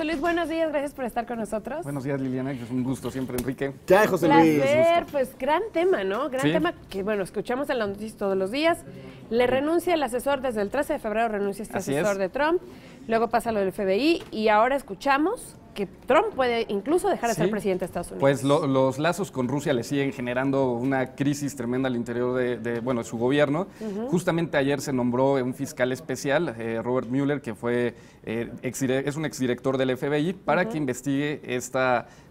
Luis, buenos días, gracias por estar con nosotros. Buenos días, Liliana, es un gusto siempre, Enrique. ¿Qué hay, José Luis? Placer, pues gran tema, ¿no? Gran Sí. tema que, bueno, escuchamos en las noticias todos los días. Le renuncia el asesor, desde el 13 de febrero renuncia este Así asesor es. de Trump, luego pasa lo del FBI y ahora escuchamos que Trump puede incluso dejar de ser Sí. presidente de Estados Unidos. Pues los lazos con Rusia le siguen generando una crisis tremenda al interior de su gobierno. Justamente ayer se nombró un fiscal especial, Robert Mueller, que fue es un exdirector del FBI, para que investigue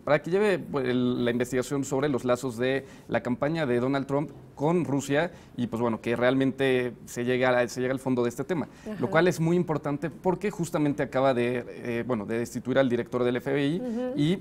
para que lleve la investigación sobre los lazos de la campaña de Donald Trump con Rusia y pues bueno, que realmente se llega al fondo de este tema. Lo cual es muy importante porque justamente acaba de destituir al director del FBI y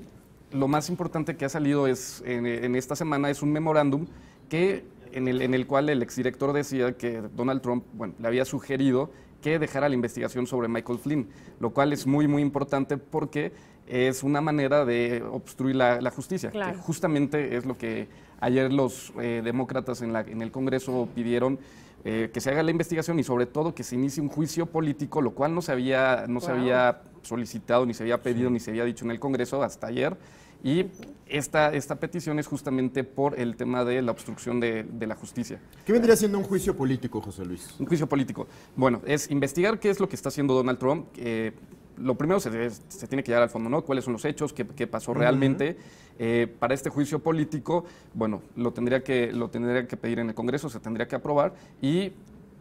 lo más importante que ha salido en esta semana es un memorándum en el cual el exdirector decía que Donald Trump le había sugerido que dejara la investigación sobre Michael Flynn, lo cual es muy, muy importante porque es una manera de obstruir la justicia, Claro. que justamente es lo que ayer los demócratas en el Congreso pidieron, que se haga la investigación y sobre todo que se inicie un juicio político, lo cual no se había solicitado, ni se había pedido, ni se había dicho en el Congreso hasta ayer. Y esta petición es justamente por el tema de la obstrucción de la justicia. ¿Qué vendría siendo un juicio político, José Luis? Un juicio político. Bueno, es investigar qué es lo que está haciendo Donald Trump. Lo primero se tiene que llegar al fondo, ¿no? ¿Cuáles son los hechos? ¿Qué pasó realmente? Para este juicio político, bueno, lo tendría que pedir en el Congreso, se tendría que aprobar y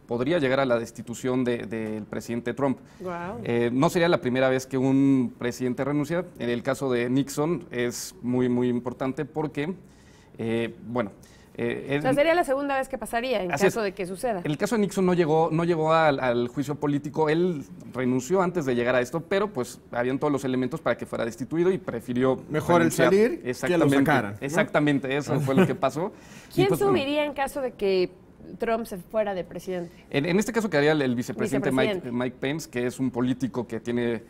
podría llegar a la destitución del presidente Trump. Wow. No sería la primera vez que un presidente renuncia. En el caso de Nixon es muy, muy importante porque, O sea, sería la segunda vez que pasaría en Así caso es. de que suceda. el caso de Nixon no llegó al juicio político. Él renunció antes de llegar a esto, pero pues habían todos los elementos para que fuera destituido y prefirió Mejor el renunciar. salir que lo Exactamente, sacaran, ¿no? Exactamente, eso fue lo que pasó. Y, ¿Quién pues, bueno, subiría en caso de que Trump se fuera de presidente? En este caso quedaría el vicepresidente Vicepresidente. Mike Pence, que es un político que tiene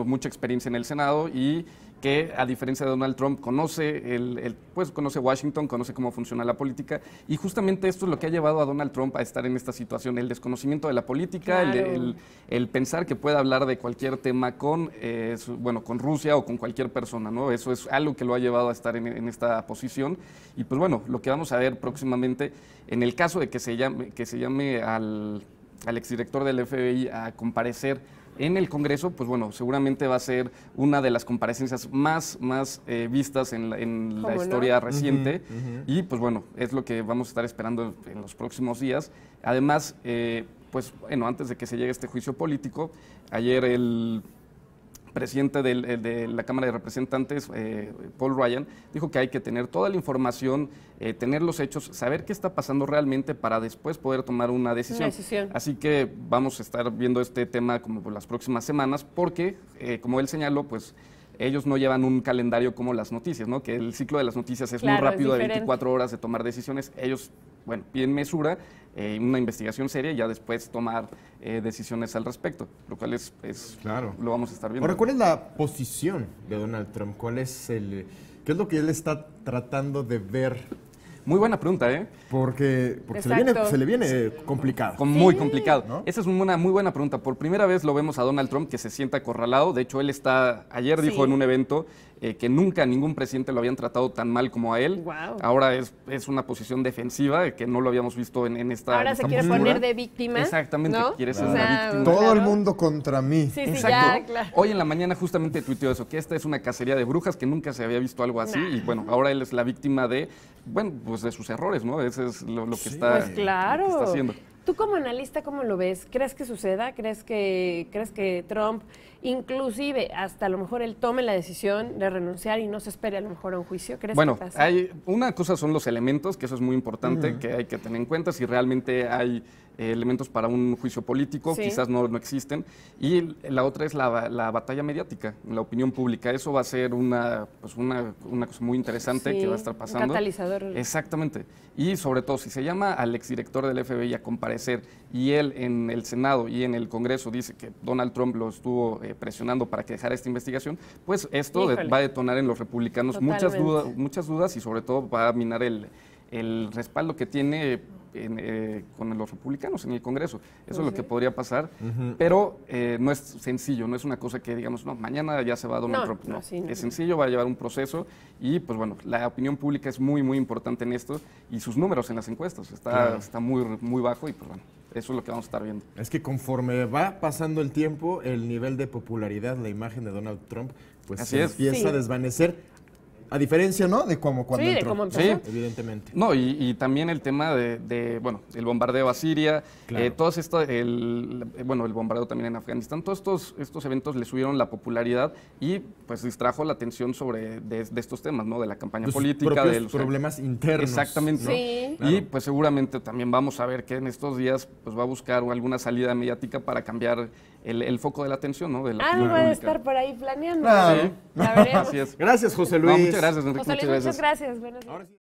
mucha experiencia en el Senado y que, a diferencia de Donald Trump, conoce Washington, conoce cómo funciona la política, y justamente esto es lo que ha llevado a Donald Trump a estar en esta situación, el desconocimiento de la política, Claro. el pensar que puede hablar de cualquier tema con Rusia o con cualquier persona, ¿no? Eso es algo que lo ha llevado a estar en esta posición, y pues bueno, lo que vamos a ver próximamente, en el caso de que se llame al exdirector del FBI a comparecer en el Congreso, pues bueno, seguramente va a ser una de las comparecencias más vistas en la ¿Cómo no? historia reciente. Y pues bueno, es lo que vamos a estar esperando en los próximos días. Además, antes de que se llegue este juicio político, ayer el presidente de la Cámara de Representantes, Paul Ryan, dijo que hay que tener toda la información, tener los hechos, saber qué está pasando realmente para después poder tomar una decisión. Así que vamos a estar viendo este tema como por las próximas semanas porque, como él señaló, pues ellos no llevan un calendario como las noticias, ¿no? Que el ciclo de las noticias es Claro, muy rápido, es de diferente. 24 horas de tomar decisiones. Ellos, piden mesura, una investigación seria y ya después tomar decisiones al respecto, lo cual es Claro. lo vamos a estar viendo. Ahora, ¿cuál es la posición de Donald Trump? ¿Qué es lo que él está tratando de ver? Muy buena pregunta, ¿eh? Porque Exacto. se le viene complicado. Muy complicado. ¿No? Esa es una muy buena pregunta. Por primera vez lo vemos a Donald Trump que se sienta acorralado. De hecho, ayer Sí. dijo en un evento que nunca ningún presidente lo habían tratado tan mal como a él. Guau. Ahora es una posición defensiva que no lo habíamos visto en esta Ahora en se esta quiere postura. poner de víctima. Exactamente, ¿no? quiere ser O una sea, víctima. Todo claro. el mundo contra mí. Sí, sí, Exacto. ya, claro. Hoy en la mañana justamente tuiteó eso, que esta es una cacería de brujas, que nunca se había visto algo así, Nah. y bueno, ahora él es la víctima de sus errores, ¿no? Ese es lo que está, Pues claro. lo que está haciendo. Tú como analista, ¿cómo lo ves? ¿Crees que suceda? ¿Crees que Trump, inclusive hasta a lo mejor él tome la decisión de renunciar y no se espere a lo mejor a un juicio? ¿Crees Bueno, que pasa? una cosa son los elementos, que eso es muy importante, que hay que tener en cuenta. Si realmente hay elementos para un juicio político, Sí. quizás no existen. Y la otra es la batalla mediática, la opinión pública. Eso va a ser una cosa muy interesante Sí, que va a estar pasando. un catalizador. Exactamente. Y sobre todo, si se llama al exdirector del FBI a comparecer y él en el Senado y en el Congreso dice que Donald Trump lo estuvo presionando para que dejara esta investigación, pues esto Híjole. va a detonar en los republicanos Totalmente. muchas dudas y sobre todo va a minar el respaldo que tiene con los republicanos en el Congreso. Eso es lo Sí. que podría pasar, pero no es sencillo, no es una cosa que digamos, no, mañana ya se va Donald Trump. No, sí, no. es sencillo, va a llevar un proceso y pues bueno, la opinión pública es muy, muy importante en esto y sus números en las encuestas está muy, muy bajo y pues bueno, eso es lo que vamos a estar viendo. Es que conforme va pasando el tiempo, el nivel de popularidad, la imagen de Donald Trump, pues Así se es. empieza Sí. a desvanecer. A diferencia, ¿no? De como cuando Sí, de entró. cómo empezó. Sí. Evidentemente. No, y también el tema bueno, el bombardeo a Siria, Claro. todos estos, el bombardeo también en Afganistán, todos estos eventos le subieron la popularidad y pues distrajo la atención de estos temas, ¿no? De la campaña Los política, propios de los problemas internos. Exactamente. ¿no? Sí. Y Claro. pues seguramente también vamos a ver que en estos días pues va a buscar alguna salida mediática para cambiar el foco de la atención, ¿no? De la Algo opinión de pública. estar por ahí planeando. Claro. Ya veremos. Así es. Gracias, José Luis. No, muchas gracias, Enrique. José Luis, muchas gracias. Buenas noches. Ahora sí.